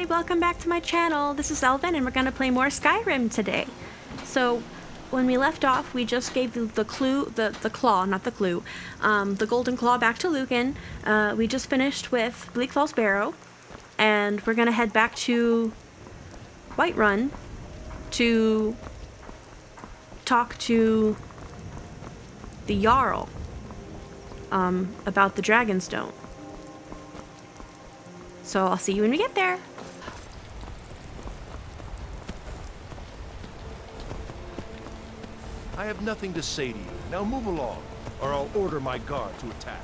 welcome back to my channel. This is Elvin and we're gonna play more Skyrim today. So when we left off, we just gave the golden claw back to Lucan. We just finished with Bleak Falls Barrow, and we're gonna head back to Whiterun to talk to the Jarl about the Dragonstone. So I'll see you when we get there. I have nothing to say to you. Now move along, or I'll order my guard to attack.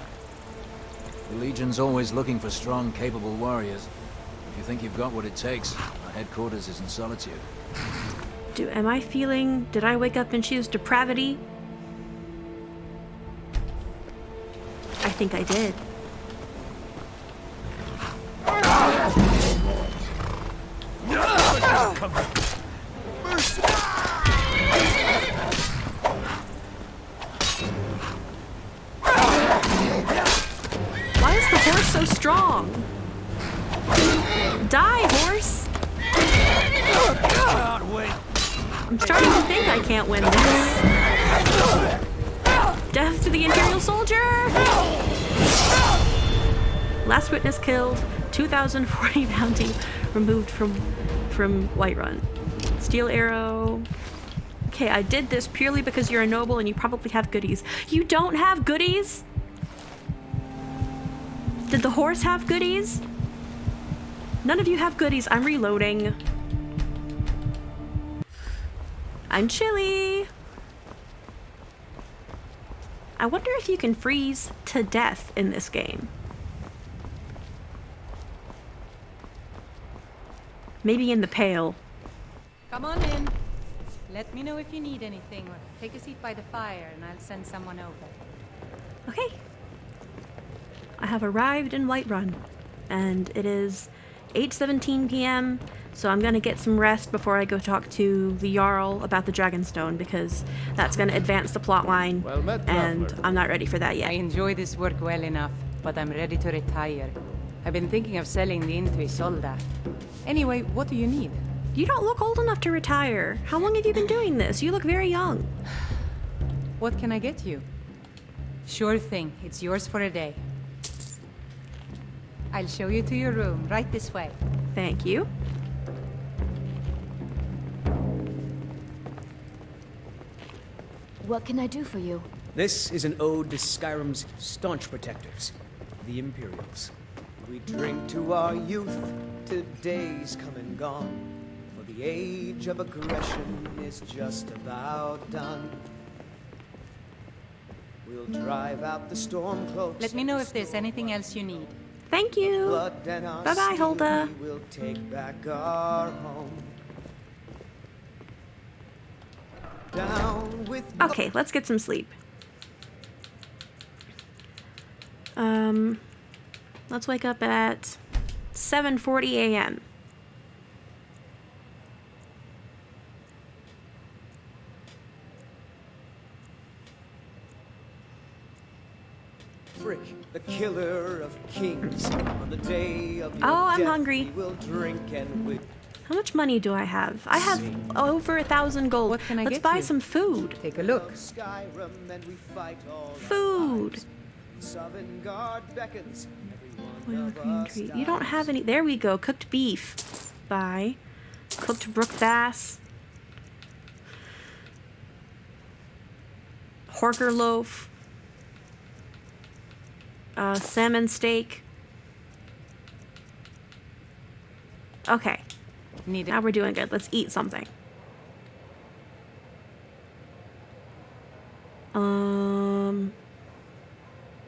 The Legion's always looking for strong, capable warriors. If you think you've got what it takes, our headquarters is in Solitude. Did I wake up and choose depravity? I think I did. Why is the horse so strong? Die, horse! I'm starting to think I can't win this. Death to the Imperial Soldier! Last witness killed. 2,040 bounty removed from Whiterun. Steel arrow. Okay, I did this purely because you're a noble and you probably have goodies. You don't have goodies? Did the horse have goodies? None of you have goodies. I'm reloading. I'm chilly. I wonder if you can freeze to death in this game. Maybe in the Pale. Come on in. Let me know if you need anything, or take a seat by the fire and I'll send someone over. Okay. I have arrived in Whiterun, and it is 8:17 p.m., so I'm gonna get some rest before I go talk to the Jarl about the Dragonstone, because that's gonna advance the plot line, Well met, and traveler. I'm not ready for that yet. I enjoy this work well enough, but I'm ready to retire. I've been thinking of selling the Isolda. Anyway, what do you need? You don't look old enough to retire. How long have you been doing this? You look very young. What can I get you? Sure thing. It's yours for a day. I'll show you to your room, right this way. Thank you. What can I do for you? This is an ode to Skyrim's staunch protectors, the Imperials. We drink to our youth, to days come and gone, for the age of aggression is just about done. We'll drive out the stormcloaks. Let me know if there's anything else you need. Thank you. Bye-bye, Hulda. We'll take back our home. Down with Okay, let's get some sleep. Let's wake up at 7:40 a.m. Frick, the killer of kings. On the day of your Oh, I'm death, hungry. We will drink and we How much money do I have? I have over 1,000 gold. What can I Let's get buy you? some food. Take a look. Skyrim and we fight all Food. Sovngarde beckons. Every Oil one green of us tree. You don't have any. There we go. Cooked beef. Buy. Cooked brook bass. Horker loaf. Salmon steak. Okay. Need Now it. we're doing good. Let's eat something.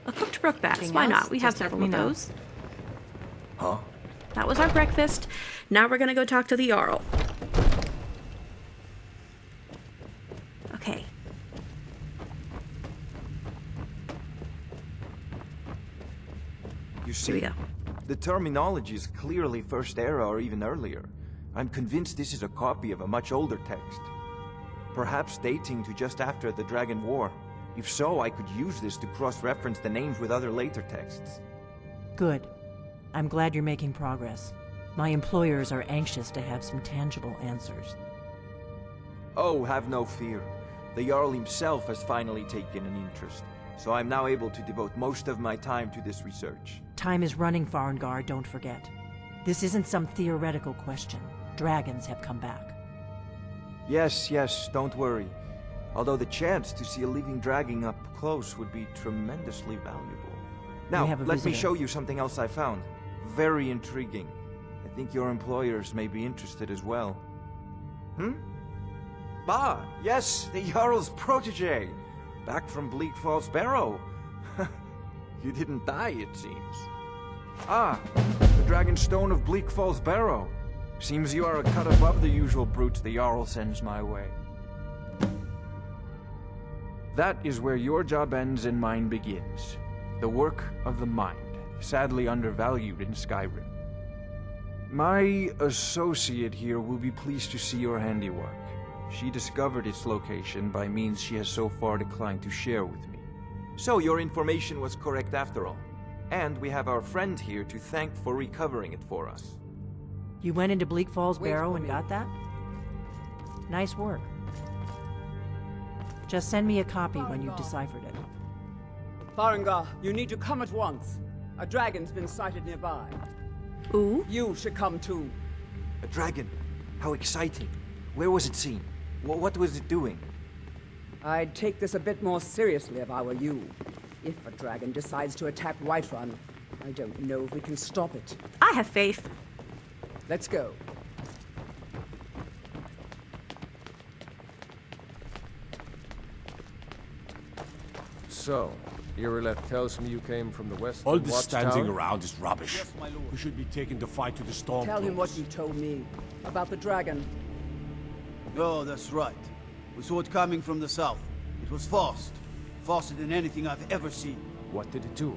A cooked brook bass. Anything Why else? not? We have Just let several me of know. those. Huh? That was our breakfast. Now we're gonna go talk to the Jarl. Okay. You Here see, we go. the terminology is clearly First Era or even earlier. I'm convinced this is a copy of a much older text. Perhaps dating to just after the Dragon War. If so, I could use this to cross-reference the names with other later texts. Good. I'm glad you're making progress. My employers are anxious to have some tangible answers. Oh, have no fear. The Jarl himself has finally taken an interest, so I'm now able to devote most of my time to this research. Time is running, Farengar, don't forget. This isn't some theoretical question. Dragons have come back. Yes, don't worry. Although the chance to see a living dragon up close would be tremendously valuable. Now, let me show you something else I found. Very intriguing. I think your employers may be interested as well. Yes, the Jarl's protege. Back from Bleak Falls Barrow. You didn't die, it seems. The Dragon Stone of Bleak Falls Barrow. Seems you are a cut above the usual brutes the Jarl sends my way. That is where your job ends and mine begins. The work of the mind, sadly undervalued in Skyrim. My associate here will be pleased to see your handiwork. She discovered its location by means she has so far declined to share with me. So your information was correct after all. And we have our friend here to thank for recovering it for us. You went into Bleak Falls Barrow and got that? Nice work. Just send me a copy when you've deciphered it. Farengar, you need to come at once. A dragon's been sighted nearby. Ooh. You should come too. A dragon? How exciting. Where was it seen? What was it doing? I'd take this a bit more seriously if I were you. If a dragon decides to attack Whiterun, I don't know if we can stop it. I have faith. Let's go. So, Irileth tells me you came from the west. All this standing around is rubbish. Yes, my lord. We should be taking the fight to the storm. Tell him what you told me about the dragon. Oh, that's right. We saw it coming from the south. It was fast. Faster than anything I've ever seen. What did it do?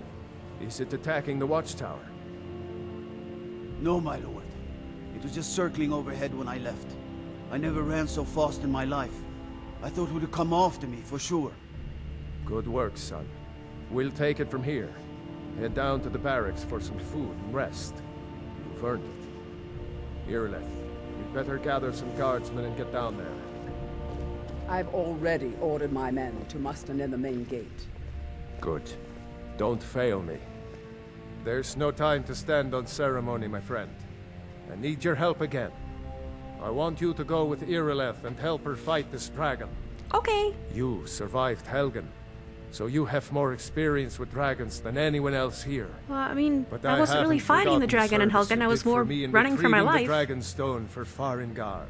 Is it attacking the watchtower? No, my lord. It was just circling overhead when I left. I never ran so fast in my life. I thought it would come after me, for sure. Good work, son. We'll take it from here. Head down to the barracks for some food and rest. You've earned it. Irileth, you'd better gather some guardsmen and get down there. I've already ordered my men to muster near the main gate. Good. Don't fail me. There's no time to stand on ceremony, my friend. I need your help again. I want you to go with Irileth and help her fight this dragon. Okay. You survived Helgen, so you have more experience with dragons than anyone else here. Well, I mean, But I wasn't really fighting the dragon in Helgen. I was more running for my life. The dragon stone for Farengar.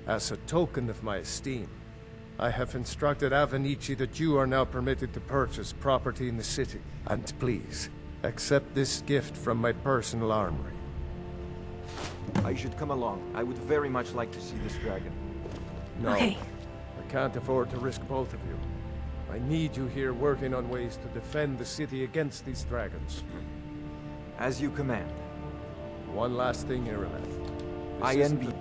As a token of my esteem, I have instructed Avenici that you are now permitted to purchase property in the city. And please, accept this gift from my personal armory. I should come along. I would very much like to see this dragon. No, Okay. I can't afford to risk both of you. I need you here working on ways to defend the city against these dragons. As you command. One last thing, Irileth. I envy.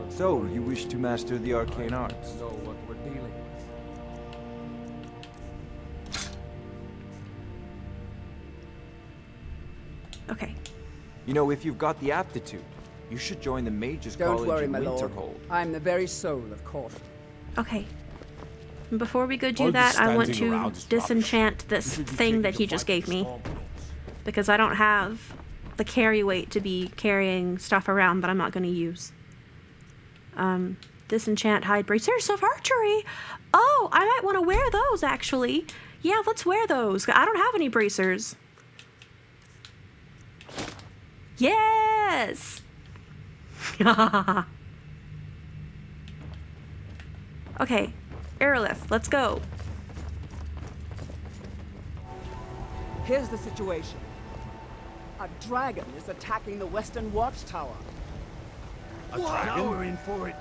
So, you wish to master the arcane arts? Know what we're dealing with. Okay. You know, if you've got the aptitude, you should join the Mages Don't College worry, in my lord. Winterhold. I'm the very soul of caution. Okay. Before we go do All that, this I want standing to around is disenchant this thing that he just gave me. Because I don't have the carry weight to be carrying stuff around that I'm not going to use. Disenchant hide bracers of archery. Oh, I might want to wear those, actually. Yeah, let's wear those. I don't have any bracers. Yes! Okay, Irileth, let's go. Here's the situation. A dragon is attacking the western watchtower. A dragon? Now we're in for it.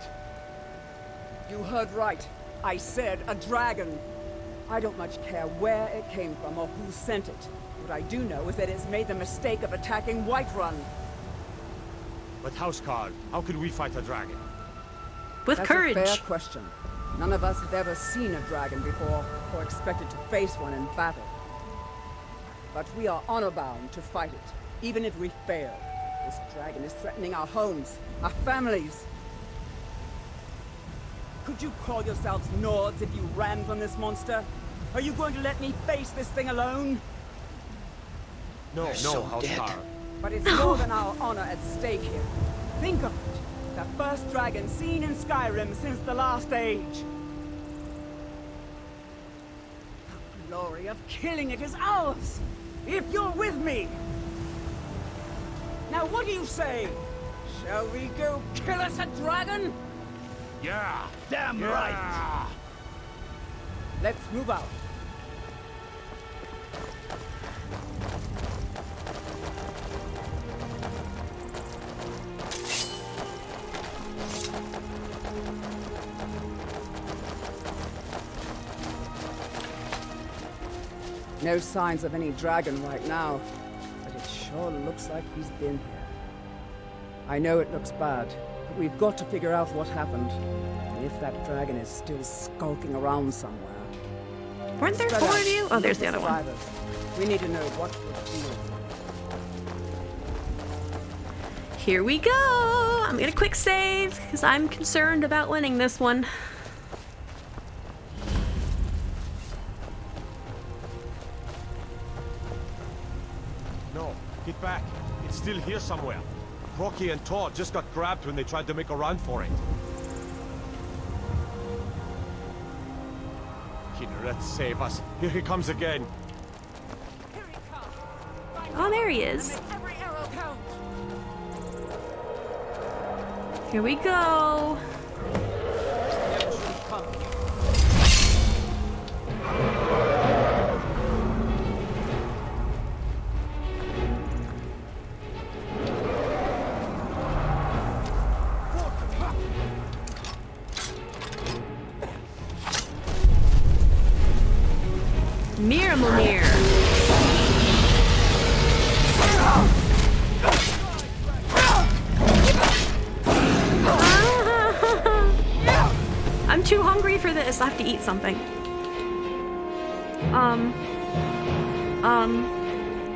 You heard right. I said a dragon. I don't much care where it came from or who sent it. What I do know is that it's made the mistake of attacking Whiterun. But Houseguard, how could we fight a dragon? With courage. That's a fair question. None of us have ever seen a dragon before, or expected to face one in battle. But we are honor-bound to fight it, even if we fail. This dragon is threatening our homes, our families. Could you call yourselves Nords if you ran from this monster? Are you going to let me face this thing alone? No, Housecar. But it's more than our honor at stake here. Think of it. The first dragon seen in Skyrim since the last age. The glory of killing it is ours, if you're with me. Now what do you say? Shall we go kill us a dragon? Yeah! Damn right! Let's move out. No signs of any dragon right now, but it sure looks like he's been here. I know it looks bad, but we've got to figure out what happened, and if that dragon is still skulking around somewhere. Weren't there 4 of you? Oh, there's the other one. We need to know what we're doing. Here we go! I'm gonna quick save, because I'm concerned about winning this one. No, get back. It's still here somewhere. Rocky and Todd just got grabbed when they tried to make a run for it. Kineret, save us. Here he comes again. Here he comes. Oh, there he is. Make every arrow count. Here we go. Miramir. I'm too hungry for this. I have to eat something.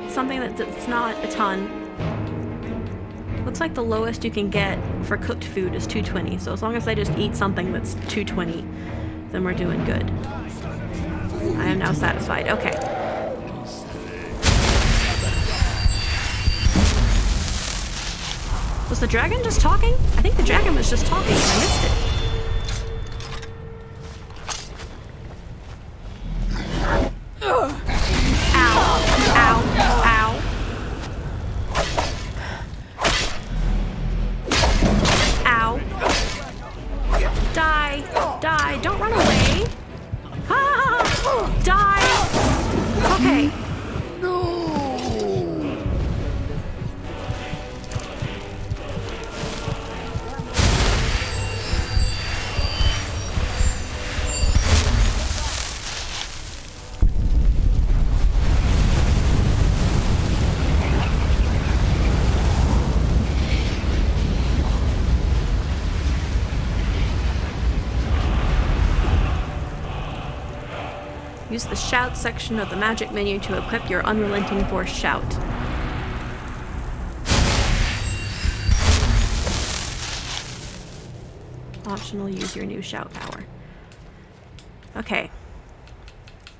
Something that's not a ton. Looks like the lowest you can get for cooked food is 220. So as long as I just eat something that's 220, then we're doing good. I am now satisfied. Okay. Was the dragon just talking? I think the dragon was just talking and I missed it. Use the shout section of the magic menu to equip your unrelenting force shout. Optional, use your new shout power. Okay.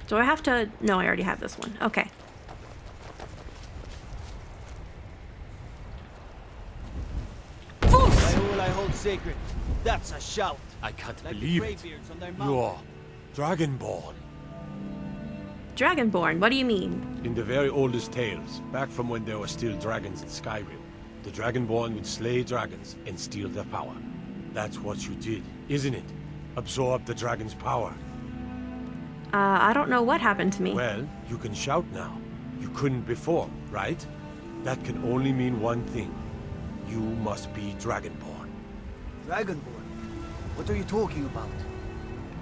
Do I have to? No, I already have this one. Okay. I hold sacred. That's a shout. I can't Like believe the it. greybeards on their You're Dragonborn. Dragonborn, what do you mean? In the very oldest tales, back from when there were still dragons in Skyrim, the Dragonborn would slay dragons and steal their power. That's what you did, isn't it? Absorb the dragon's power. I don't know what happened to me. Well, you can shout now. You couldn't before, right? That can only mean one thing. You must be Dragonborn. Dragonborn? What are you talking about?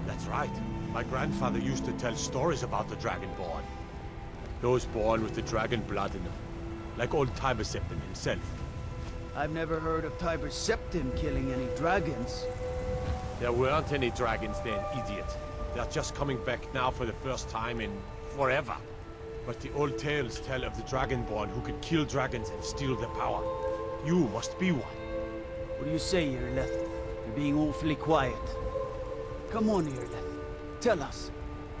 That's right. My grandfather used to tell stories about the Dragonborn. Those born with the dragon blood in them. Like old Tiber Septim himself. I've never heard of Tiber Septim killing any dragons. There weren't any dragons then, idiot. They're just coming back now for the first time in forever. But the old tales tell of the Dragonborn who could kill dragons and steal their power. You must be one. What do you say, Irleth? You're being awfully quiet. Come on, Irleth. Tell us.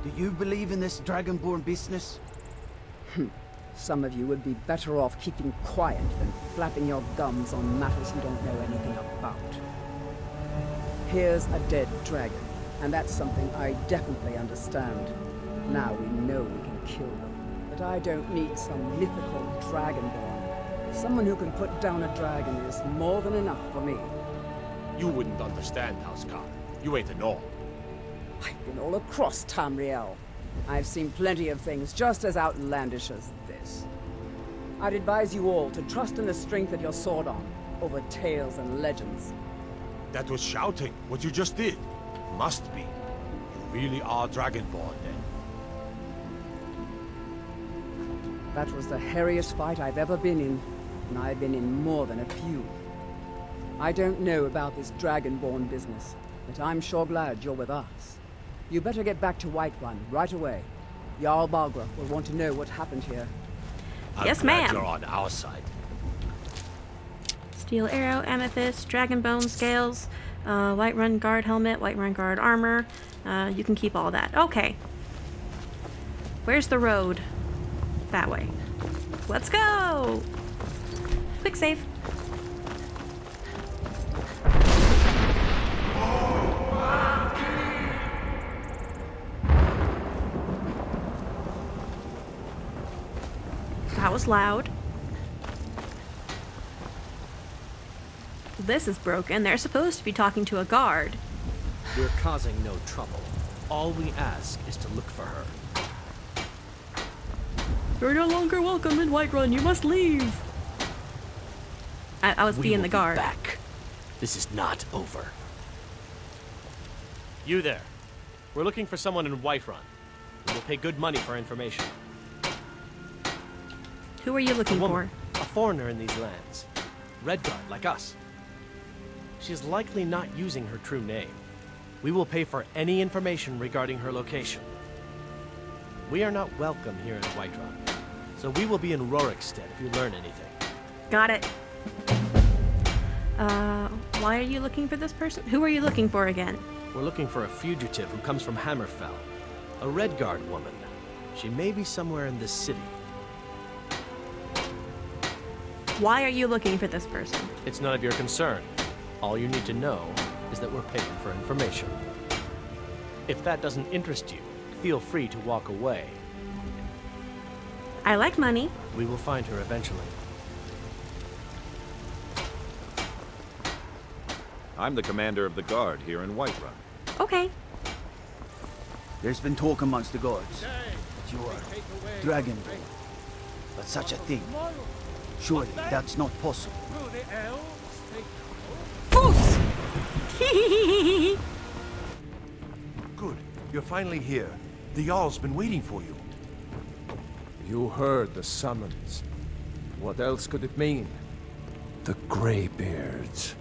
Do you believe in this Dragonborn business? Some of you would be better off keeping quiet than flapping your gums on matters you don't know anything about. Here's a dead dragon, and that's something I definitely understand. Now we know we can kill them, but I don't need some mythical Dragonborn. Someone who can put down a dragon is more than enough for me. You wouldn't understand, Housecar. You ain't a gnome. I've been all across Tamriel. I've seen plenty of things just as outlandish as this. I'd advise you all to trust in the strength of your sword arm over tales and legends. That was shouting, what you just did. Must be. You really are Dragonborn, then. That was the hairiest fight I've ever been in, and I've been in more than a few. I don't know about this Dragonborn business, but I'm sure glad you're with us. You better get back to Whiterun right away. Jarl Balgruuf will want to know what happened here. Yes, I'm glad ma'am. you're on our side. Steel arrow, amethyst, dragon bone scales, Whiterun guard helmet, Whiterun guard armor. You can keep all that. Okay. Where's the road? That way. Let's go! Quick save. That was loud. This is broken. They're supposed to be talking to a guard. We're causing no trouble. All we ask is to look for her. You're no longer welcome in Whiterun. You must leave. I was being the guard. We will be back. This is not over. You there. We're looking for someone in Whiterun. We will pay good money for information. Who are you looking for? A foreigner in these lands. Redguard, like us. She's likely not using her true name. We will pay for any information regarding her location. We are not welcome here in Whiterun, so we will be in Rorikstead if you learn anything. Got it. Why are you looking for this person? Who are you looking for again? We're looking for a fugitive who comes from Hammerfell. A Redguard woman. She may be somewhere in this city. Why are you looking for this person? It's none of your concern. All you need to know is that we're paying for information. If that doesn't interest you, feel free to walk away. I like money. We will find her eventually. I'm the commander of the guard here in Whiterun. Okay. There's been talk amongst the guards that you are Dragonborn. But such a thing, surely that's not possible. Good. You're finally here. The Jarl's been waiting for you. You heard the summons. What else could it mean? The Greybeards.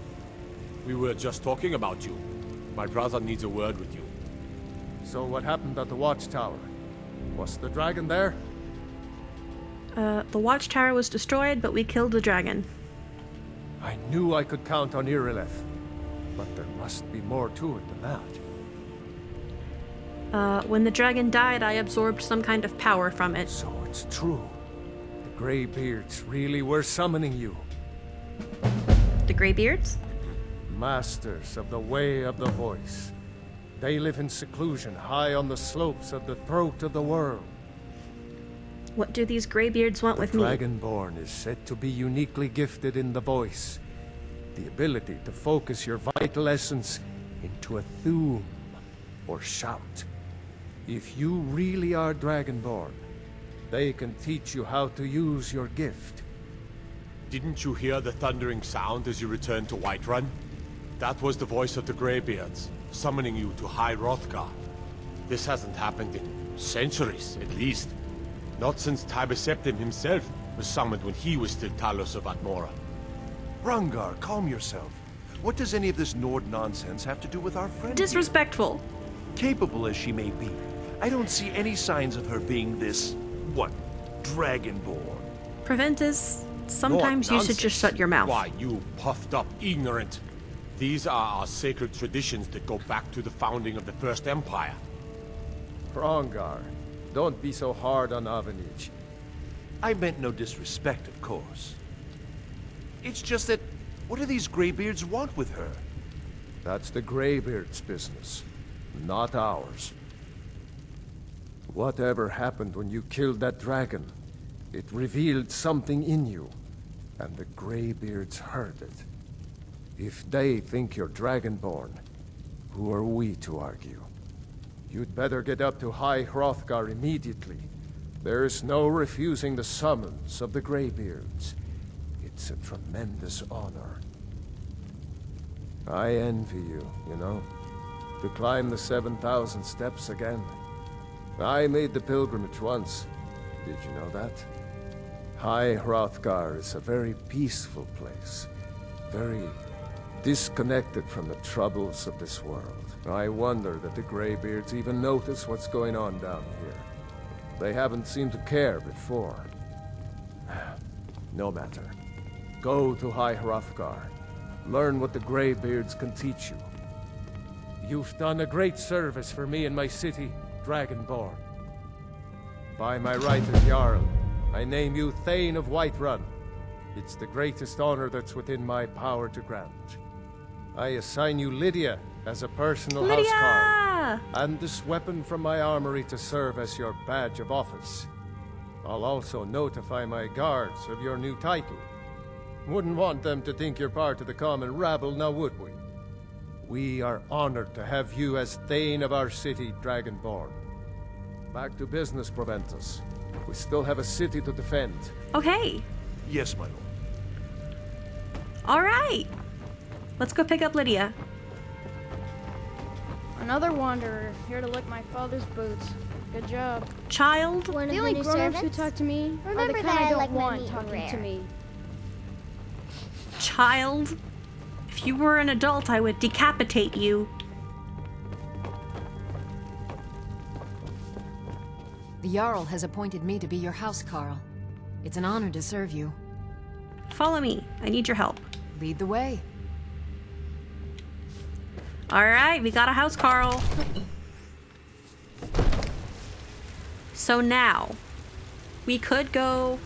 We were just talking about you. My brother needs a word with you. So what happened at the Watchtower? Was the dragon there? The Watchtower was destroyed, but we killed the dragon. I knew I could count on Irileth, but there must be more to it than that. When the dragon died, I absorbed some kind of power from it. So it's true. The Greybeards really were summoning you. The Greybeards? Masters of the Way of the Voice. They live in seclusion high on the slopes of the throat of the world. What do these Greybeards want with me? Dragonborn is said to be uniquely gifted in the voice. The ability to focus your vital essence into a thum, or shout. If you really are Dragonborn, they can teach you how to use your gift. Didn't you hear the thundering sound as you returned to Whiterun? That was the voice of the Greybeards, summoning you to High Hrothgar. This hasn't happened in centuries, at least. Not since Tibeseptim himself was summoned when he was still Talos of Atmora. Rungar, calm yourself. What does any of this Nord nonsense have to do with our friend? Disrespectful. Capable as she may be, I don't see any signs of her being this, what, Dragonborn. Preventus Sometimes you should just shut your mouth. Why, you puffed up ignorant. These are our sacred traditions that go back to the founding of the First Empire. Hrongar, don't be so hard on Avenichi. I meant no disrespect, of course. It's just that, what do these Greybeards want with her? That's the Greybeards' business, not ours. Whatever happened when you killed that dragon, it revealed something in you, and the Greybeards heard it. If they think you're Dragonborn, who are we to argue? You'd better get up to High Hrothgar immediately. There's no refusing the summons of the Greybeards. It's a tremendous honor. I envy you, you know? To climb the 7,000 steps again. I made the pilgrimage once. Did you know that? High Hrothgar is a very peaceful place. Very disconnected from the troubles of this world. I wonder that the Greybeards even notice what's going on down here. They haven't seemed to care before. No matter. Go to High Hrothgar. Learn what the Greybeards can teach you. You've done a great service for me and my city, Dragonborn. By my right as Jarl, I name you Thane of Whiterun. It's the greatest honor that's within my power to grant. I assign you Lydia as a personal housecarl, and this weapon from my armory to serve as your badge of office. I'll also notify my guards of your new title. Wouldn't want them to think you're part of the common rabble, now would we? We are honored to have you as Thane of our city, Dragonborn. Back to business, Proventus. We still have a city to defend. Okay. Yes, my lord. All right. Let's go pick up Lydia. Another wanderer, here to lick my father's boots. Good job. Child? The only grown-ups who talk to me are the kind I don't want talking to me. Child? If you were an adult, I would decapitate you. The Jarl has appointed me to be your housecarl. It's an honor to serve you. Follow me. I need your help. Lead the way. All right, we got a housecarl. So now, we could go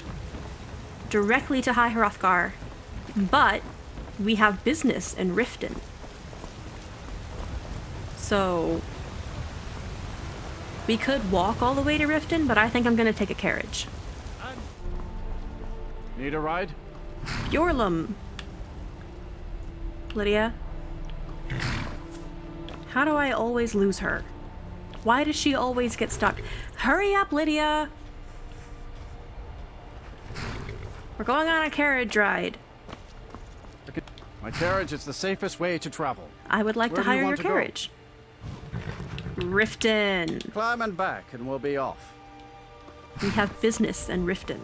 directly to High Hrothgar, but we have business in Riften. So we could walk all the way to Riften, but I think I'm gonna take a carriage. Need a ride? Yorlum. Lydia. How do I always lose her? Why does she always get stuck? Hurry up, Lydia! We're going on a carriage ride. My carriage is the safest way to travel. I would like to hire your carriage. Riften. Climb and back and we'll be off. We have business in Riften.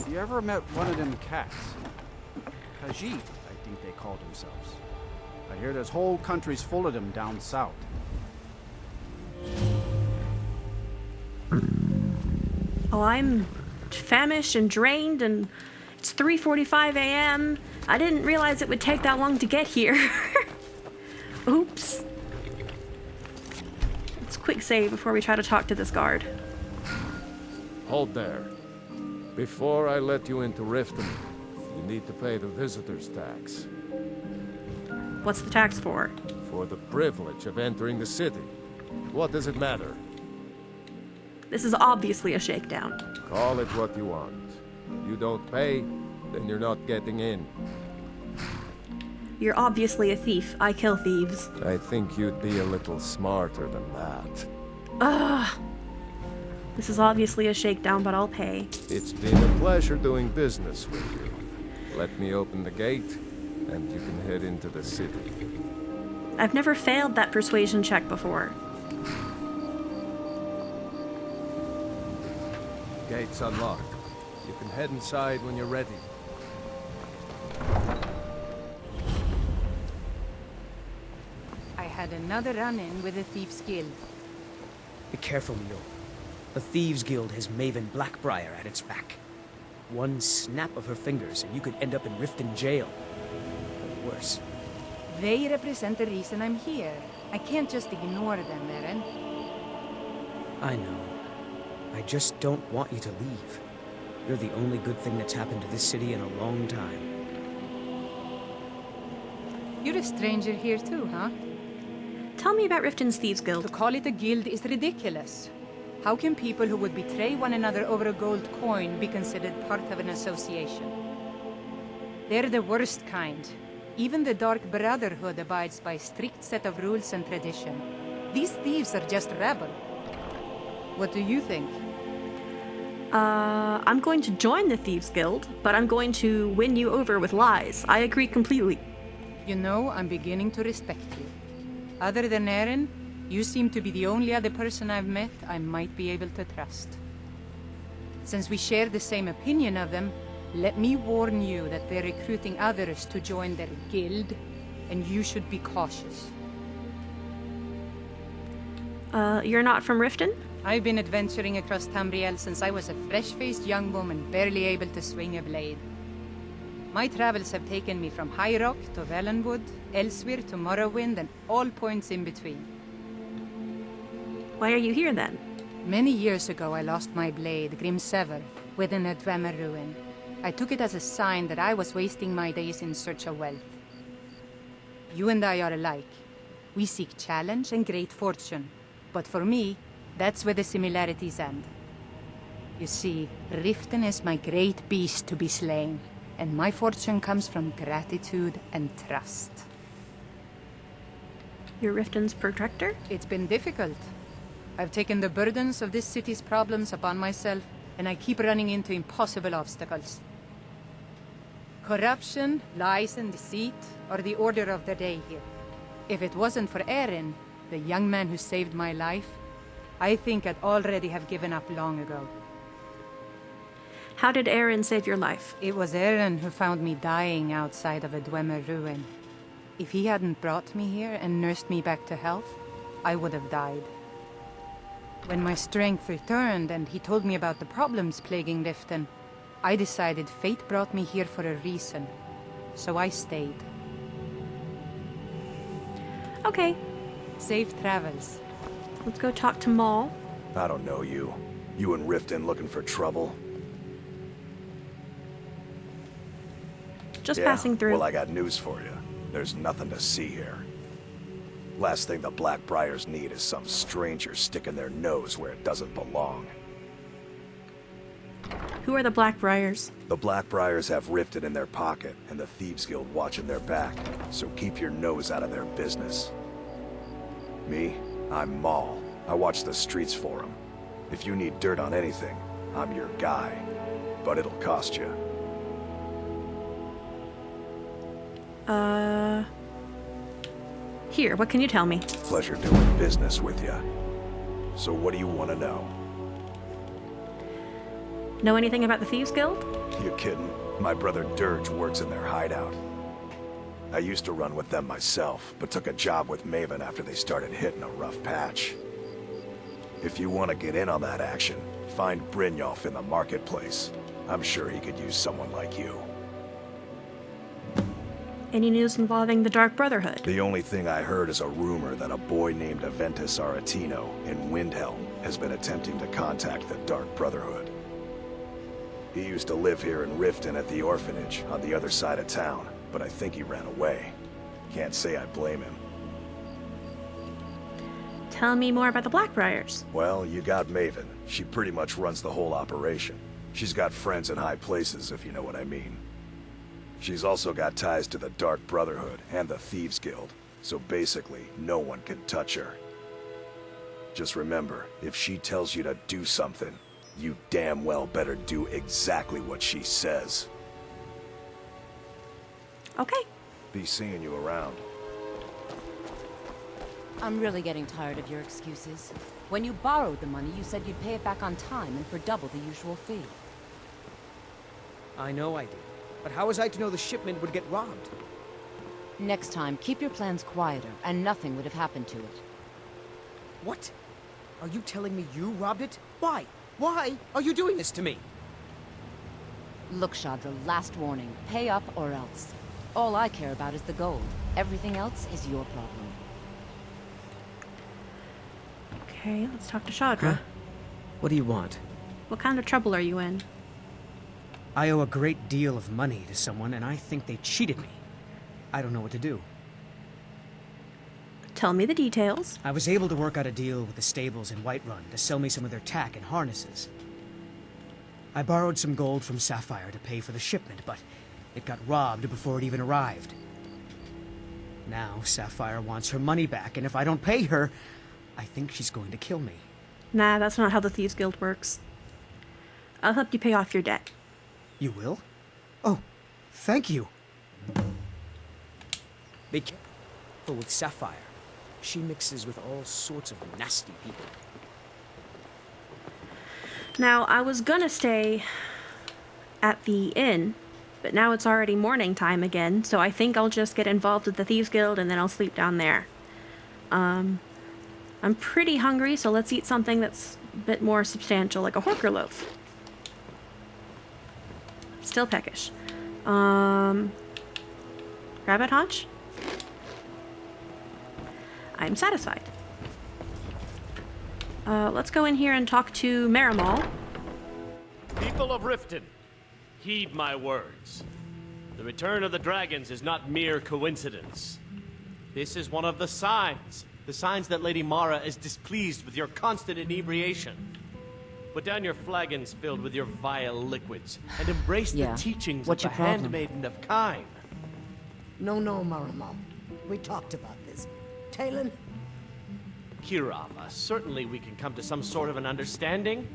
You ever met one of them cats? Khajiit, I think they called themselves. I hear there's whole countries full of them down south. Oh, I'm famished and drained, and it's 3:45 a.m. I didn't realize it would take that long to get here. Oops. Let's quick save before we try to talk to this guard. Hold there. Before I let you into Riften, you need to pay the visitor's tax. What's the tax for? For the privilege of entering the city. What does it matter? This is obviously a shakedown. Call it what you want. You don't pay, then you're not getting in. You're obviously a thief. I kill thieves. I think you'd be a little smarter than that. Ugh. This is obviously a shakedown, but I'll pay. It's been a pleasure doing business with you. Let me open the gate, and you can head into the city. I've never failed that persuasion check before. Gate's unlocked. You can head inside when you're ready. I had another run-in with a Thieves' Guild. Be careful, Mio. The Thieves' Guild has Maven Blackbriar at its back. One snap of her fingers and you could end up in Riften jail. Or worse. They represent the reason I'm here. I can't just ignore them, Eren. I know. I just don't want you to leave. You're the only good thing that's happened to this city in a long time. You're a stranger here too, huh? Tell me about Riften's Thieves Guild. To call it a guild is ridiculous. How can people who would betray one another over a gold coin be considered part of an association? They're the worst kind. Even the Dark Brotherhood abides by a strict set of rules and tradition. These thieves are just rabble. What do you think? I'm going to join the Thieves Guild, but I'm going to win you over with lies. I agree completely. You know, I'm beginning to respect you. Other than Eren, you seem to be the only other person I've met I might be able to trust. Since we share the same opinion of them, let me warn you that they're recruiting others to join their guild, and you should be cautious. You're not from Riften? I've been adventuring across Tamriel since I was a fresh-faced young woman barely able to swing a blade. My travels have taken me from High Rock to Valenwood, elsewhere to Morrowind, and all points in between. Why are you here then? Many years ago I lost my blade, Grimsever, within a Dwemer ruin. I took it as a sign that I was wasting my days in search of wealth. You and I are alike. We seek challenge and great fortune. But for me, that's where the similarities end. You see, Riften is my great beast to be slain, and my fortune comes from gratitude and trust. You're Riften's protector? It's been difficult. I've taken the burdens of this city's problems upon myself, and I keep running into impossible obstacles. Corruption, lies, and deceit are the order of the day here. If it wasn't for Eren, the young man who saved my life, I think I'd already have given up long ago. How did Eren save your life? It was Eren who found me dying outside of a Dwemer ruin. If he hadn't brought me here and nursed me back to health, I would have died. When my strength returned and he told me about the problems plaguing Riften, I decided fate brought me here for a reason. So I stayed. Okay. Safe travels. Let's go talk to Maul. I don't know you. You and Riften looking for trouble? Just passing through. Well, I got news for you. There's nothing to see here. Last thing the Blackbriars need is some stranger sticking their nose where it doesn't belong. Who are the Blackbriars? The Blackbriars have Riften in their pocket, and the Thieves Guild watching their back, so keep your nose out of their business. Me? I'm Maul. I watch the streets for them. If you need dirt on anything, I'm your guy. But it'll cost you. Here, what can you tell me? Pleasure doing business with you. So what do you want to know? Know anything about the Thieves Guild? You kidding? My brother Dirge works in their hideout. I used to run with them myself, but took a job with Maven after they started hitting a rough patch. If you want to get in on that action, find Brynjolf in the marketplace. I'm sure he could use someone like you. Any news involving the Dark Brotherhood? The only thing I heard is a rumor that a boy named Aventus Aretino in Windhelm has been attempting to contact the Dark Brotherhood. He used to live here in Riften at the orphanage on the other side of town, but I think he ran away. Can't say I blame him. Tell me more about the Blackbriars. Well, you got Maven. She pretty much runs the whole operation. She's got friends in high places, if you know what I mean. She's also got ties to the Dark Brotherhood and the Thieves Guild, so basically, no one can touch her. Just remember, if she tells you to do something, you damn well better do exactly what she says. Okay. Be seeing you around. I'm really getting tired of your excuses. When you borrowed the money, you said you'd pay it back on time and for double the usual fee. I know I did. But how was I to know the shipment would get robbed? Next time, keep your plans quieter, and nothing would have happened to it. What? Are you telling me you robbed it? Why? Why are you doing this to me? Look, Shadra, last warning. Pay up or else. All I care about is the gold. Everything else is your problem. Okay, let's talk to Shadra. Huh? What do you want? What kind of trouble are you in? I owe a great deal of money to someone, and I think they cheated me. I don't know what to do. Tell me the details. I was able to work out a deal with the stables in Whiterun to sell me some of their tack and harnesses. I borrowed some gold from Sapphire to pay for the shipment, but it got robbed before it even arrived. Now Sapphire wants her money back, and if I don't pay her, I think she's going to kill me. Nah, that's not how the Thieves Guild works. I'll help you pay off your debt. You will? Oh, thank you. Be careful with Sapphire. She mixes with all sorts of nasty people. Now, I was gonna stay at the inn, but now it's already morning time again, so I think I'll just get involved with the Thieves Guild and then I'll sleep down there. I'm pretty hungry, so let's eat something that's a bit more substantial, like a Horker loaf. Still peckish. Rabbit haunch? I'm satisfied. Let's go in here and talk to Marimal. People of Riften, heed my words. The return of the dragons is not mere coincidence. This is one of the signs that Lady Mara is displeased with your constant inebriation. Put down your flagons filled with your vile liquids, and embrace the teachings of the handmaiden of Cain. No, Marimal. We talked about this. Talon? Kirava, certainly we can come to some sort of an understanding.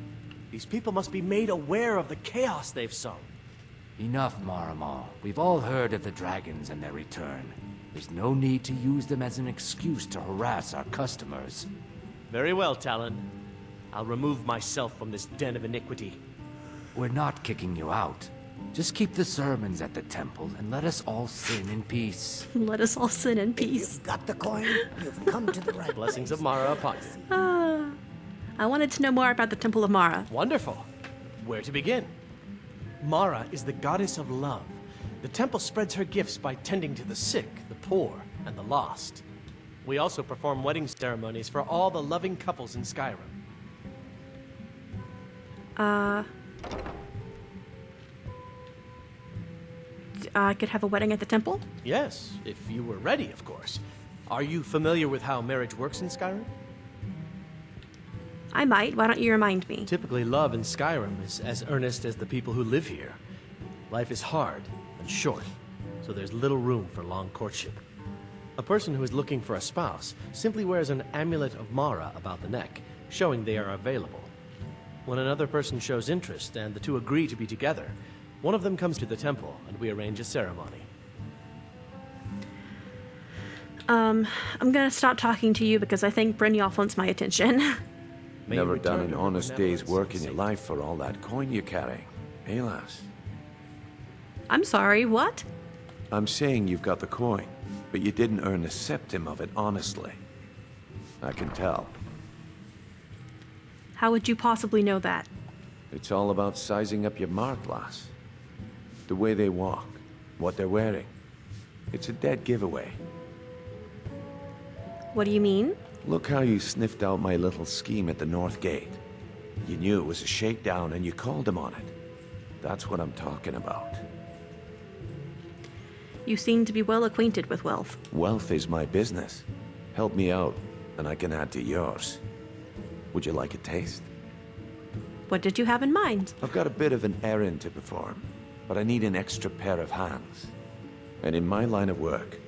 These people must be made aware of the chaos they've sown. Enough, Marimal. We've all heard of the dragons and their return. There's no need to use them as an excuse to harass our customers. Very well, Talon. I'll remove myself from this den of iniquity. We're not kicking you out. Just keep the sermons at the temple and let us all sin in peace. Let us all sin in peace. You've got the coin. You've come to the right Blessings of Mara upon you. I wanted to know more about the Temple of Mara. Wonderful. Where to begin? Mara is the goddess of love. The temple spreads her gifts by tending to the sick, the poor, and the lost. We also perform wedding ceremonies for all the loving couples in Skyrim. I could have a wedding at the temple? Yes, if you were ready, of course. Are you familiar with how marriage works in Skyrim? I might. Why don't you remind me? Typically, love in Skyrim is as earnest as the people who live here. Life is hard and short, so there's little room for long courtship. A person who is looking for a spouse simply wears an amulet of Mara about the neck, showing they are available. When another person shows interest and the two agree to be together, one of them comes to the temple and we arrange a ceremony. I'm gonna stop talking to you because I think Brynjolf wants my attention. Never done an honest day's work in your life for all that coin you're carrying. Hey, lass. I'm sorry, what? I'm saying you've got the coin, but you didn't earn a septim of it honestly. I can tell. How would you possibly know that? It's all about sizing up your mark, lass. The way they walk, what they're wearing. It's a dead giveaway. What do you mean? Look how you sniffed out my little scheme at the North Gate. You knew it was a shakedown and you called him on it. That's what I'm talking about. You seem to be well acquainted with wealth. Wealth is my business. Help me out, and I can add to yours. Would you like a taste? What did you have in mind? I've got a bit of an errand to perform, but I need an extra pair of hands. And in my line of work,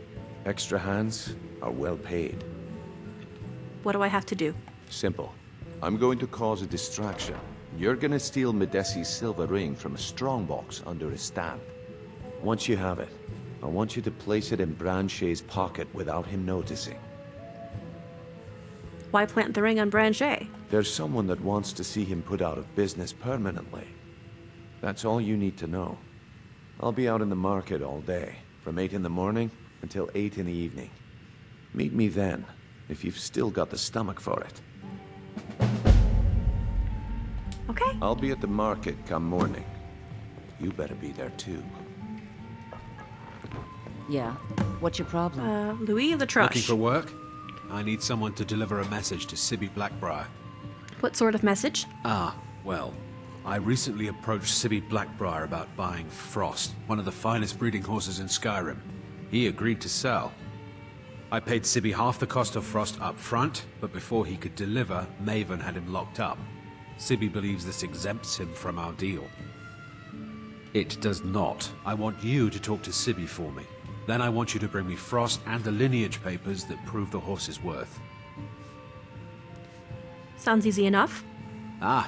extra hands are well paid. What do I have to do? Simple. I'm going to cause a distraction. You're gonna steal Medesi's silver ring from a strongbox under his stand. Once you have it, I want you to place it in Branche's pocket without him noticing. Why plant the ring on Branche? There's someone that wants to see him put out of business permanently. That's all you need to know. I'll be out in the market all day, from 8 in the morning until 8 in the evening. Meet me then, if you've still got the stomach for it. Okay. I'll be at the market come morning. You better be there too. Yeah. What's your problem? Louis the Looking Trush. for work? I need someone to deliver a message to Sibby Blackbriar. What sort of message? Well, I recently approached Sibby Blackbriar about buying Frost, one of the finest breeding horses in Skyrim. He agreed to sell. I paid Sibby half the cost of Frost up front, but before he could deliver, Maven had him locked up. Sibby believes this exempts him from our deal. It does not. I want you to talk to Sibby for me. Then I want you to bring me Frost and the lineage papers that prove the horse's worth. Sounds easy enough.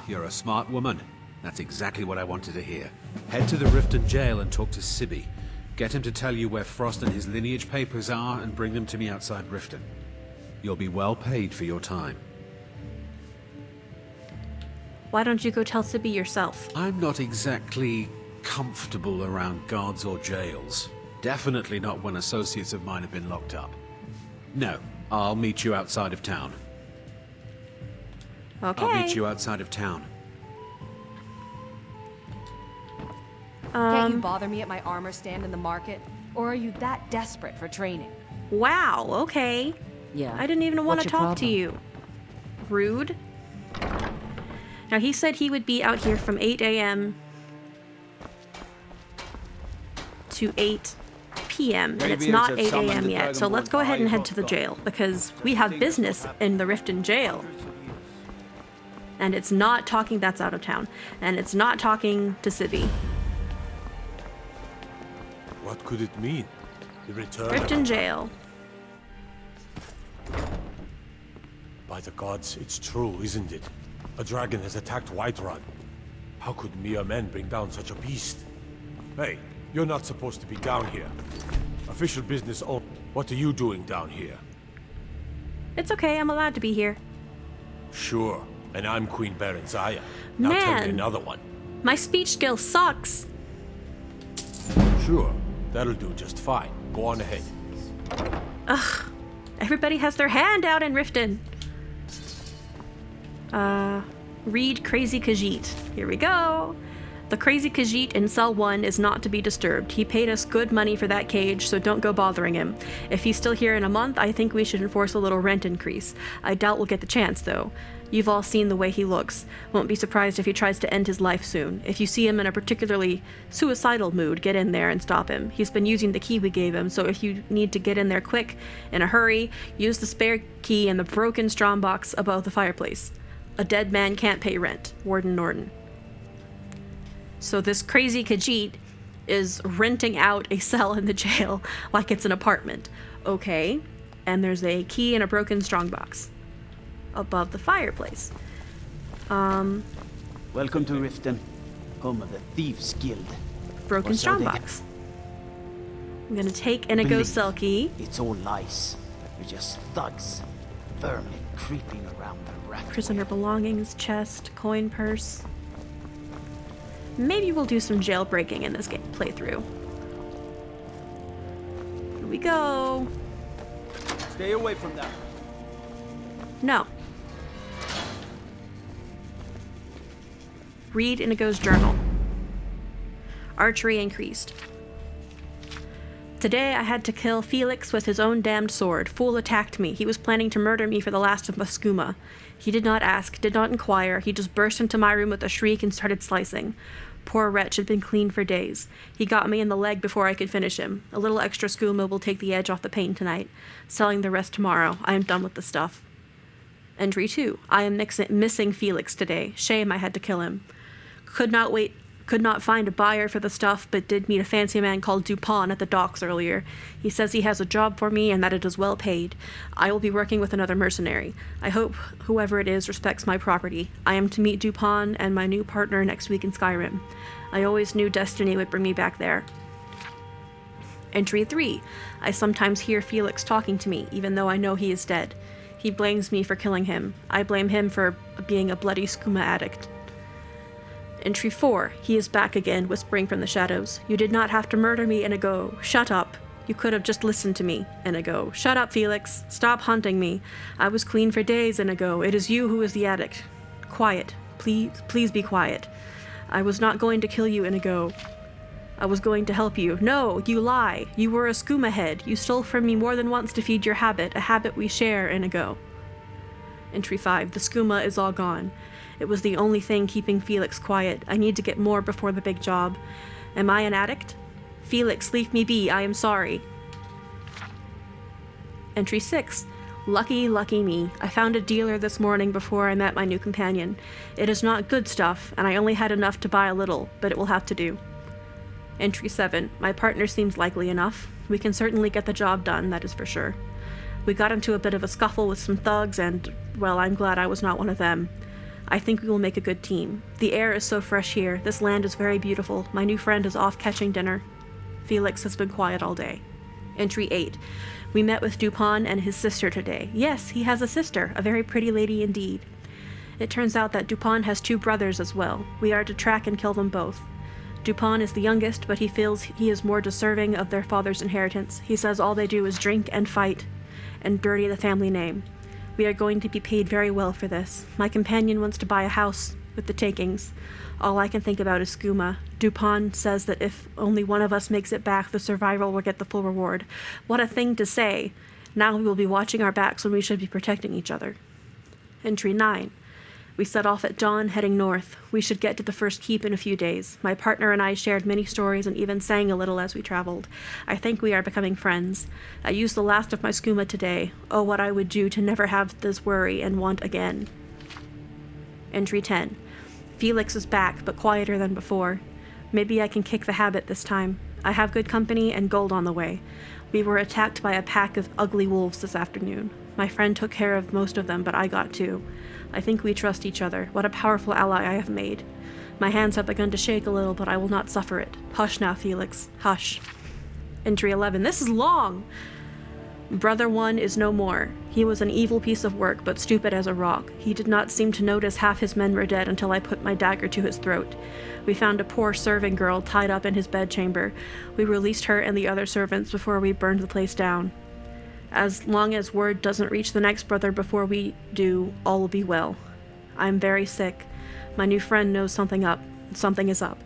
You're a smart woman. That's exactly what I wanted to hear. Head to the Riften jail and talk to Sibby. Get him to tell you where Frost and his lineage papers are and bring them to me outside Riften. You'll be well paid for your time. Why don't you go tell Sibby yourself? I'm not exactly comfortable around guards or jails. Definitely not when associates of mine have been locked up. No, I'll meet you outside of town. Okay. I'll meet you outside of town. Can't you bother me at my armor stand in the market? Or are you that desperate for training? Wow, okay. Yeah. I didn't even want to What's your talk to you. Rude. Now, he said he would be out here from 8 a.m. to 8 p.m. and it's not 8 a.m. yet, so let's go ahead and head to the jail, because we have business in the Riften jail. And it's not talking, that's out of town, and it's not talking to Sibby. What could it mean? The return Riften jail. By the gods, it's true, isn't it? A dragon has attacked Whiterun. How could mere men bring down such a beast? Hey, you're not supposed to be down here. Official business only. What are you doing down here? It's okay, I'm allowed to be here. Sure, and I'm Queen Barenziah. Now tell me Man, another one. my speech skill sucks. Sure, that'll do just fine. Go on ahead. Ugh, everybody has their hand out in Riften. Read Crazy Khajiit. Here we go. The Crazy Khajiit in Cell 1 is not to be disturbed. He paid us good money for that cage, so don't go bothering him. If he's still here in a month, I think we should enforce a little rent increase. I doubt we'll get the chance, though. You've all seen the way he looks. Won't be surprised if he tries to end his life soon. If you see him in a particularly suicidal mood, get in there and stop him. He's been using the key we gave him, so if you need to get in there quick, in a hurry, use the spare key in the broken strongbox above the fireplace. A dead man can't pay rent. Warden Norton. So this Crazy Khajiit is renting out a cell in the jail like it's an apartment. Okay, and there's a key in a broken strongbox above the fireplace. Welcome to Riften, home of the Thieves Guild. Broken strongbox. I'm gonna take INIGO's cell key. It's all lies. You're just thugs, vermin creeping around the rack. Prisoner belongings, chest, coin purse. Maybe we'll do some jailbreaking in this game playthrough. Here we go. Stay away from that. No. Read INIGO's journal. Archery increased. Today I had to kill Felix with his own damned sword. Fool attacked me. He was planning to murder me for the last of Muskuma. He did not ask, did not inquire. He just burst into my room with a shriek and started slicing. Poor wretch had been clean for days. He got me in the leg before I could finish him. A little extra skooma will take the edge off the pain tonight. Selling the rest tomorrow. I am done with the stuff. Entry 2. I am missing Felix today. Shame I had to kill him. Could not find a buyer for the stuff, but did meet a fancy man called Dupont at the docks earlier. He says he has a job for me and that it is well paid. I will be working with another mercenary. I hope whoever it is respects my property. I am to meet Dupont and my new partner next week in Skyrim. I always knew destiny would bring me back there. Entry 3. I sometimes hear Felix talking to me, even though I know he is dead. He blames me for killing him. I blame him for being a bloody skooma addict. Entry 4. He is back again, whispering from the shadows. You did not have to murder me, INIGO. Shut up. You could have just listened to me, INIGO. Shut up, Felix. Stop hunting me. I was clean for days, INIGO. It is you who is the addict. Quiet. Please be quiet. I was not going to kill you, INIGO. I was going to help you. No, you lie. You were a skooma head. You stole from me more than once to feed your habit, a habit we share, INIGO. Entry 5. The skooma is all gone. It was the only thing keeping Felix quiet. I need to get more before the big job. Am I an addict? Felix, leave me be. I am sorry. Entry 6. Lucky, lucky me. I found a dealer this morning before I met my new companion. It is not good stuff, and I only had enough to buy a little, but it will have to do. Entry 7. My partner seems likely enough. We can certainly get the job done, that is for sure. We got into a bit of a scuffle with some thugs, and, well, I'm glad I was not one of them. I think we will make a good team. The air is so fresh here. This land is very beautiful. My new friend is off catching dinner. Felix has been quiet all day. Entry 8. We met with Dupont and his sister today. Yes, he has a sister, a very pretty lady indeed. It turns out that Dupont has 2 brothers as well. We are to track and kill them both. Dupont is the youngest, but he feels he is more deserving of their father's inheritance. He says all they do is drink and fight and dirty the family name. We are going to be paid very well for this. My companion wants to buy a house with the takings. All I can think about is skooma. Dupont says that if only one of us makes it back, the survivor will get the full reward. What a thing to say. Now we will be watching our backs when we should be protecting each other. Entry 9. We set off at dawn, heading north. We should get to the first keep in a few days. My partner and I shared many stories and even sang a little as we traveled. I think we are becoming friends. I used the last of my skooma today. Oh, what I would do to never have this worry and want again. Entry 10. Felix is back, but quieter than before. Maybe I can kick the habit this time. I have good company and gold on the way. We were attacked by a pack of ugly wolves this afternoon. My friend took care of most of them, but I got 2. I think we trust each other. What a powerful ally I have made. My hands have begun to shake a little, but I will not suffer it. Hush now, Felix. Hush. Entry 11. This is long! Brother 1 is no more. He was an evil piece of work, but stupid as a rock. He did not seem to notice half his men were dead until I put my dagger to his throat. We found a poor serving girl tied up in his bedchamber. We released her and the other servants before we burned the place down. As long as word doesn't reach the next brother before we do, all will be well. I am very sick. My new friend knows something is up.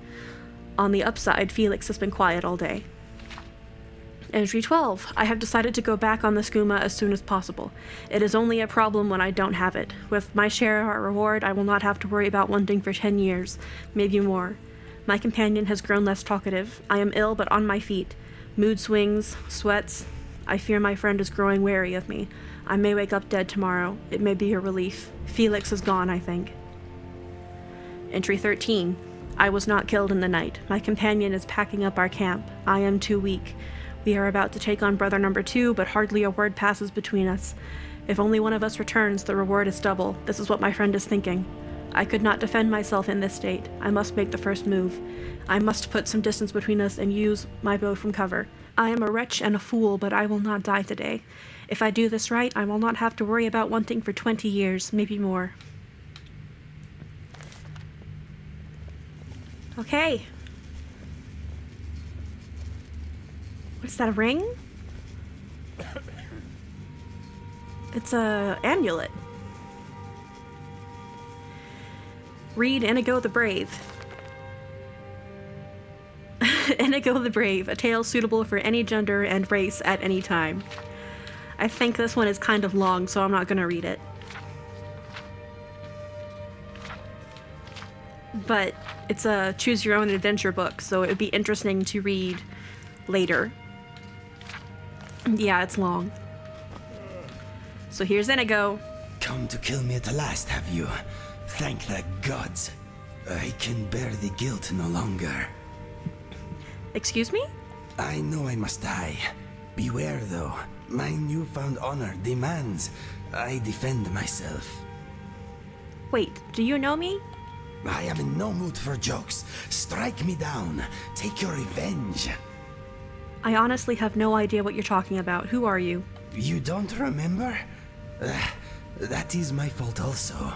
On the upside, Felix has been quiet all day. Entry 12. I have decided to go back on the skooma as soon as possible. It is only a problem when I don't have it. With my share of our reward, I will not have to worry about wanting for 10 years, maybe more. My companion has grown less talkative. I am ill but on my feet. Mood swings, sweats. I fear my friend is growing wary of me. I may wake up dead tomorrow. It may be a relief. Felix is gone, I think. Entry 13. I was not killed in the night. My companion is packing up our camp. I am too weak. We are about to take on brother number 2, but hardly a word passes between us. If only one of us returns, the reward is double. This is what my friend is thinking. I could not defend myself in this state. I must make the first move. I must put some distance between us and use my bow from cover. I am a wretch and a fool, but I will not die today. If I do this right, I will not have to worry about wanting for 20 years, maybe more. Okay. What's that, a ring? It's a amulet. Read INIGO the Brave. INIGO the Brave, a tale suitable for any gender and race at any time. I think this one is kind of long, so I'm not going to read it. But it's a choose-your-own-adventure book, so it would be interesting to read later. Yeah, it's long. So here's INIGO. Come to kill me at last, have you? Thank the gods. I can bear the guilt no longer. Excuse me? I know I must die. Beware, though. My newfound honor demands I defend myself. Wait, do you know me? I am in no mood for jokes. Strike me down. Take your revenge. I honestly have no idea what you're talking about. Who are you? You don't remember? That is my fault also.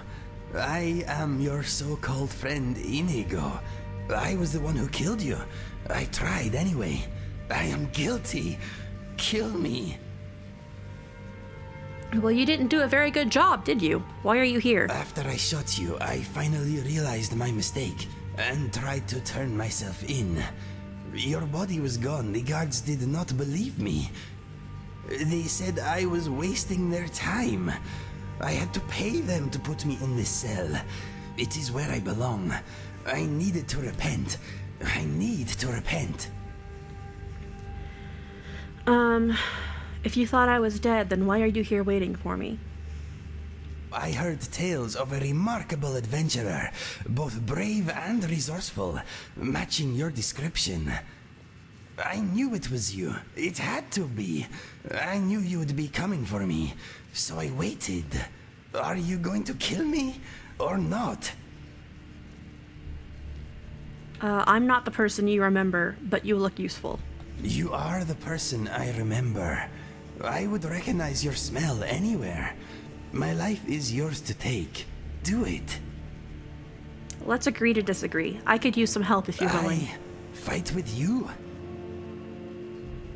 I am your so-called friend INIGO. I was the one who killed you. I tried anyway. I am guilty. Kill me. Well, you didn't do a very good job, did you? Why are you here? After I shot you, I finally realized my mistake and tried to turn myself in. Your body was gone. The guards did not believe me. They said I was wasting their time. I had to pay them to put me in this cell. It is where I belong. I needed to repent. I need to repent. If you thought I was dead, then why are you here waiting for me? I heard tales of a remarkable adventurer, both brave and resourceful, matching your description. I knew it was you. It had to be. I knew you would be coming for me, so I waited. Are you going to kill me, or not? I'm not the person you remember, but you look useful. You are the person I remember. I would recognize your smell anywhere. My life is yours to take. Do it. Let's agree to disagree. I could use some help if you're willing. Fight with you?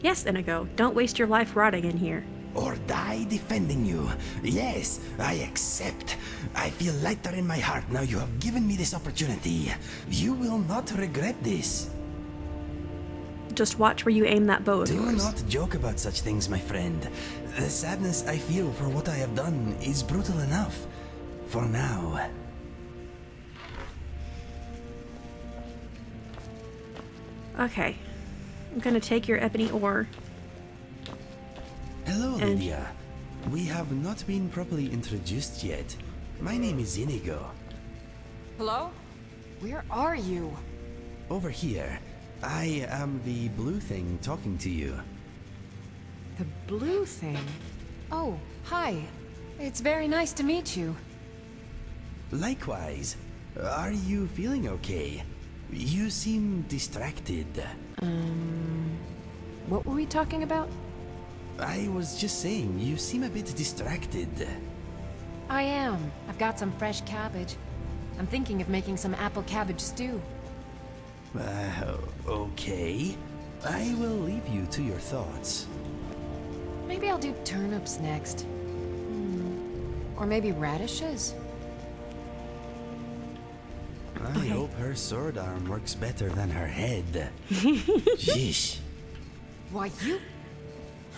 Yes, INIGO. Don't waste your life rotting in here. Or die defending you. Yes, I accept. I feel lighter in my heart now you have given me this opportunity. You will not regret this. Just watch where you aim that bow of Do yours. not joke about such things, my friend. The sadness I feel for what I have done is brutal enough. For now. Okay. I'm gonna take your ebony ore. Hello, Lydia. We have not been properly introduced yet. My name is INIGO. Hello? Where are you? Over here. I am the blue thing talking to you. The blue thing? Oh, hi. It's very nice to meet you. Likewise. Are you feeling okay? You seem distracted. What were we talking about? I was just saying, you seem a bit distracted. I am. I've got some fresh cabbage. I'm thinking of making some apple cabbage stew. Okay. I will leave you to your thoughts. Maybe I'll do turnips next. Or maybe radishes? I hope her sword arm works better than her head. Sheesh. Why, you...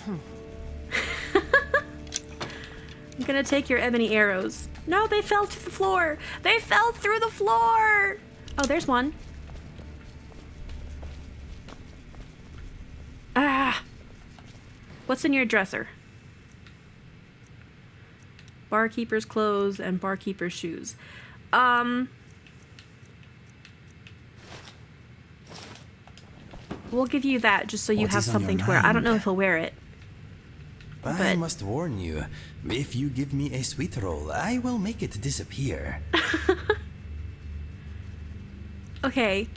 I'm gonna take your ebony arrows. No, they fell to the floor! They fell through the floor! Oh, there's one. Ah! What's in your dresser? Barkeeper's clothes and barkeeper's shoes. We'll give you that just so you have something to wear. I don't know if he'll wear it. I must warn you, if you give me a sweet roll, I will make it disappear. Okay.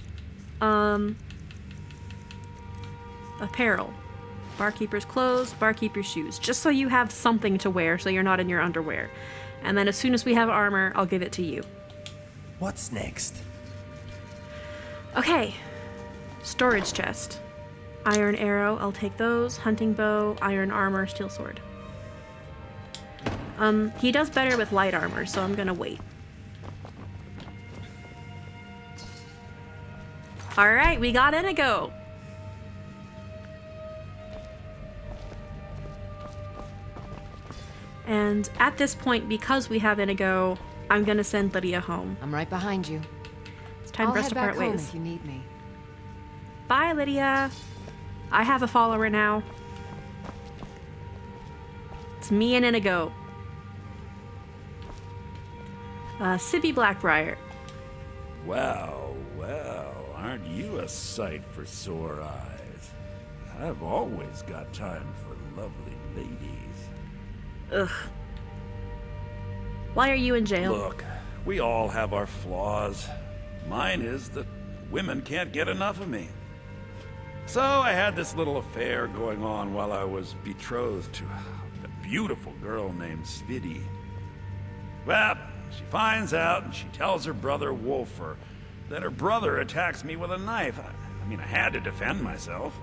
Apparel. Barkeeper's clothes, barkeeper's shoes. Just so you have something to wear so you're not in your underwear. And then as soon as we have armor, I'll give it to you. What's next? Okay. Storage chest. Iron arrow, I'll take those. Hunting bow, iron armor, steel sword. He does better with light armor, so I'm gonna wait. Alright, we got INIGO! And at this point, because we have INIGO, I'm gonna send Lydia home. I'm right behind you. It's time for us to part ways. I'll head back home if you need me. Bye, Lydia! I have a follower now. It's me and INIGO. Sibby Blackbriar. Well, well, aren't you a sight for sore eyes? I've always got time for lovely ladies. Ugh. Why are you in jail? Look, we all have our flaws. Mine is that women can't get enough of me. So I had this little affair going on while I was betrothed to a beautiful girl named Svidi. Well, she finds out and she tells her brother Wolfer that her brother attacks me with a knife. I mean, I had to defend myself.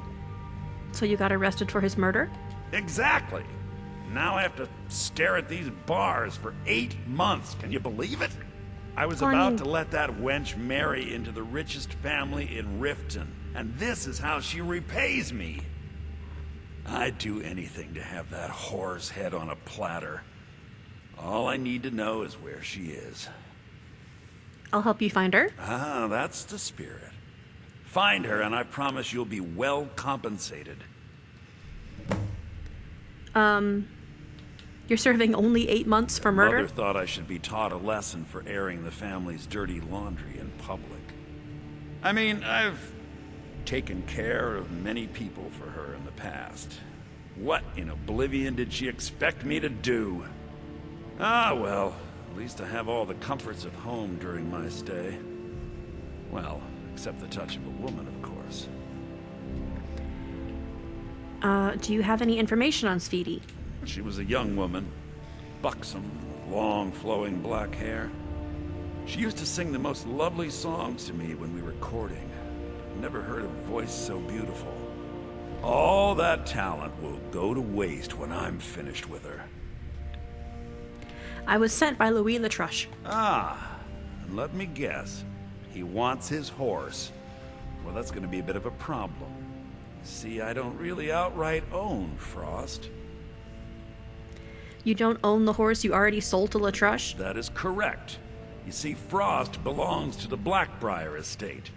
So you got arrested for his murder? Exactly. Now I have to stare at these bars for 8 months. Can you believe it? I was about to let that wench marry into the richest family in Riften, and this is how she repays me. I'd do anything to have that whore's head on a platter. All I need to know is where she is. I'll help you find her. Ah, that's the spirit. Find her, and I promise you'll be well compensated. You're serving only 8 months for murder? Mother thought I should be taught a lesson for airing the family's dirty laundry in public. I mean, I've taken care of many people for her in the past. What in oblivion did she expect me to do? Ah, well, at least I have all the comforts of home during my stay. Well, except the touch of a woman, of course. Do you have any information on Sweetie? She was a young woman, buxom, with long flowing black hair. She used to sing the most lovely songs to me when we were courting. I've never heard a voice so beautiful. All that talent will go to waste when I'm finished with her. I was sent by Louis Latruche. Ah, and let me guess. He wants his horse. Well, that's going to be a bit of a problem. See, I don't really outright own Frost. You don't own the horse you already sold to Latruche? That is correct. You see, Frost belongs to the Blackbriar estate.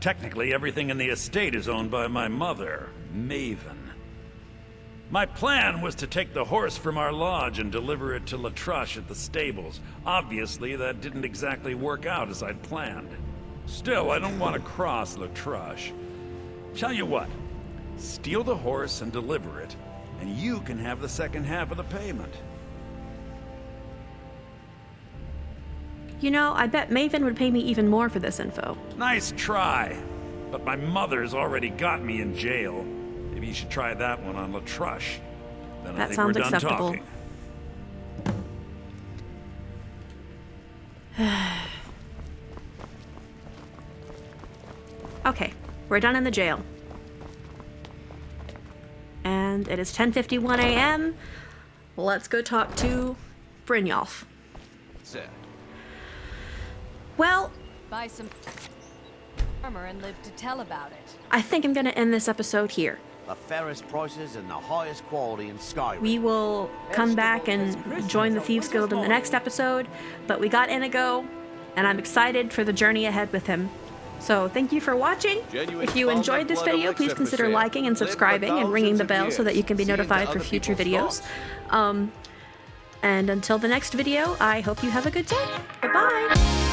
Technically, everything in the estate is owned by my mother, Maven. My plan was to take the horse from our lodge and deliver it to Latruche at the stables. Obviously, that didn't exactly work out as I'd planned. Still, I don't want to cross Latruche. Tell you what, steal the horse and deliver it, and you can have the second half of the payment. You know, I bet Maven would pay me even more for this info. Nice try, but my mother's already got me in jail. Maybe you should try that one on Latruche. Then I think we're done talking. Okay, we're done in the jail. And it is 10:51 a.m. Let's go talk to Brynjolf. Sir. Well, Buy some armor and live to tell about it. I think I'm gonna end this episode here. The fairest prices and the highest quality in Skyrim. We will come back and join the Thieves Guild in the next episode, but we got INIGO, and I'm excited for the journey ahead with him. So thank you for watching. If you enjoyed this video, please consider liking and subscribing and ringing the bell so that you can be notified for future videos. And until the next video, I hope you have a good day. Bye-bye.